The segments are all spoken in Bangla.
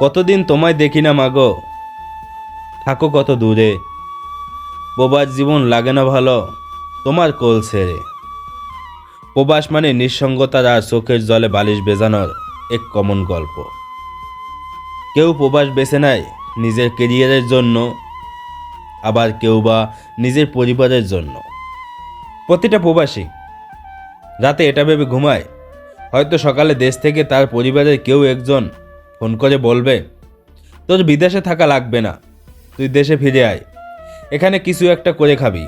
কতদিন তোমায় দেখি না মাগো, থাকো কত দূরে। প্রবাস জীবন লাগে না ভালো, তোমার কোল ছেড়ে। প্রবাস মানে নিঃসঙ্গতার আর চোখের জলে বালিশ ভেজানোর এক কমন গল্প। কেউ প্রবাস বেছে নেয় নিজের কেরিয়ারের জন্য, আবার কেউ বা নিজের পরিবারের জন্য। প্রতিটা প্রবাসী রাতে এটা ভেবে ঘুমায়, হয়তো সকালে দেশ থেকে তার পরিবারের কেউ একজন ফোন করে বলবে, তোর বিদেশে থাকা লাগবে না, তুই দেশে ফিরে আয়, এখানে কিছু একটা করে খাবি।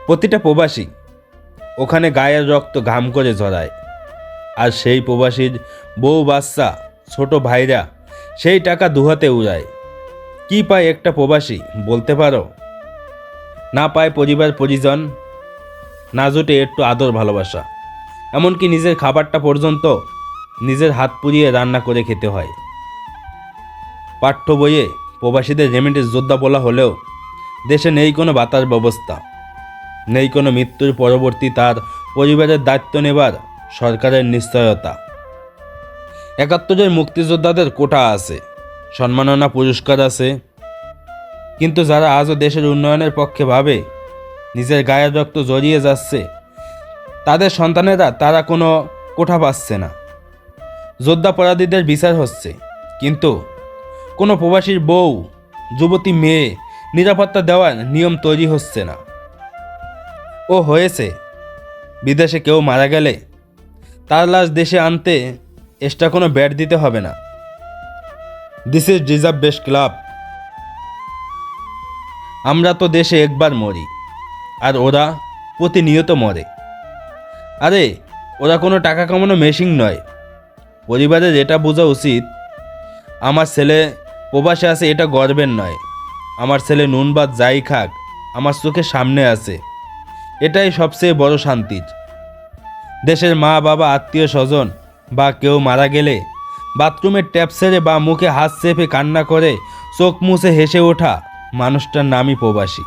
প্রতিটা প্রবাসী ওখানে গায়ের রক্ত ঘাম করে ঝরায়, আর সেই প্রবাসীর বউ বাচ্চা ছোট ভাইরা সেই টাকা দুহাতে উড়ায়। কি পায় একটা প্রবাসী বলতে পারো? না পায় পরিবার পরিজন, না জোটে একটু আদর ভালোবাসা, এমনকি নিজের খাবারটা পর্যন্ত নিজের হাত পুড়িয়ে রান্না করে খেতে হয়। পাঠ্য বইয়ে প্রবাসীদের রেমিটেন্স যোদ্ধা বলা হলেও দেশে নেই কোনো ভাতার ব্যবস্থা, নেই কোনো মৃত্যুর পরবর্তী তার পরিবারের দায়িত্ব নেবার সরকারের নিশ্চয়তা। ৭১-এর মুক্তিযোদ্ধাদের কোটা আছে, সম্মাননা পুরস্কার আছে, কিন্তু যারা আজও দেশের উন্নয়নের পক্ষে ভাবে, নিজের গায়ের রক্ত জড়িয়ে যাচ্ছে, তাদের সন্তানেরা তারা কোনো কোঠা পাচ্ছে না। যোদ্ধাপরাধীদের বিচার হচ্ছে, কিন্তু কোনো প্রবাসীর বউ, যুবতী মেয়ে নিরাপত্তা দেওয়ার নিয়ম তৈরি হচ্ছে না। ও হয়েছে, বিদেশে কেউ মারা গেলে তার লাশ দেশে আনতে এক্সট্রা কোনো ব্যাট দিতে হবে না। This is reserve best club. আমরা তো দেশে একবার মরি, আর ওরা প্রতিনিয়ত মরে। আরে ওরা কোনো টাকা কামানো মেশিন নয়। পরিবারের এটা বোঝা উচিত, আমার ছেলে প্রবাসে আছে এটা গর্বের নয়, আমার ছেলে নুন ভাত যাই খাক আমার চোখের সামনে আছে, এটাই সবচেয়ে বড় শান্তির। দেশের মা বাবা আত্মীয় স্বজন বা কেউ মারা গেলে বাথরুমের ট্যাপ ছেড়ে বা মুখে হাত চেপে কান্না করে চোখ মুছে হেসে ওঠা মানুষটার নামই প্রবাসী।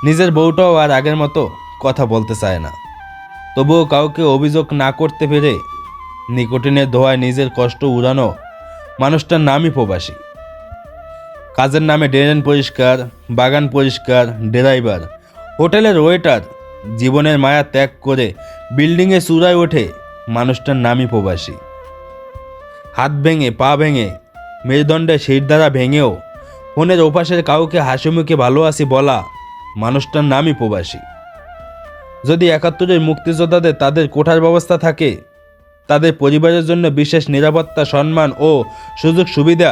নিজের বউটাও আর আগের মতো কথা বলতে চায় না, তবুও কাউকে অভিযোগ না করতে পেরে নিকোটিনের ধোঁয়ায় নিজের কষ্ট উড়ানো মানুষটার নামই প্রবাসী। কাজের নামে ড্রেন পরিষ্কার, বাগান পরিষ্কার, ড্রাইভার, হোটেলের ওয়েটার, জীবনের মায়া ত্যাগ করে বিল্ডিংয়ে চূড়ায় ওঠে মানুষটার নামই প্রবাসী। হাত ভেঙে পা ভেঙে মেরুদণ্ডে শিরদাঁড়া ভেঙেও ফোনের ওপাশের কাউকে হাসিমুখে ভালো আছি বলা মানুষটার নামই প্রবাসী। যদি ৭১-এর মুক্তিযোদ্ধাদের তাদের কোঠার ব্যবস্থা থাকে, তাদের পরিবারের জন্য বিশেষ নিরাপত্তা, সম্মান ও সুযোগ সুবিধা,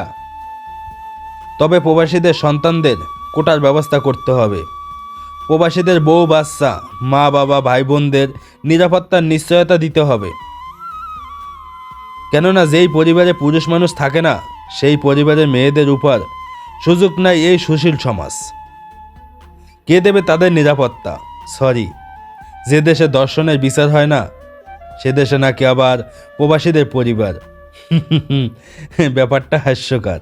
তবে প্রবাসীদের সন্তানদের কোটার ব্যবস্থা করতে হবে। প্রবাসীদের বউ বাচ্চা, মা বাবা, ভাই বোনদের নিরাপত্তার নিশ্চয়তা দিতে হবে। কেননা যেই পরিবারে পুরুষ মানুষ থাকে না, সেই পরিবারের মেয়েদের উপর সুযোগ নাই এই সুশীল সমাজ। কে দেবে তাদের নিরাপত্তা? সরি, যে দেশে দর্শনের বিচার হয় না, সে দেশে নাকি আবার প্রবাসীদের পরিবার। ব্যাপারটা হাস্যকর।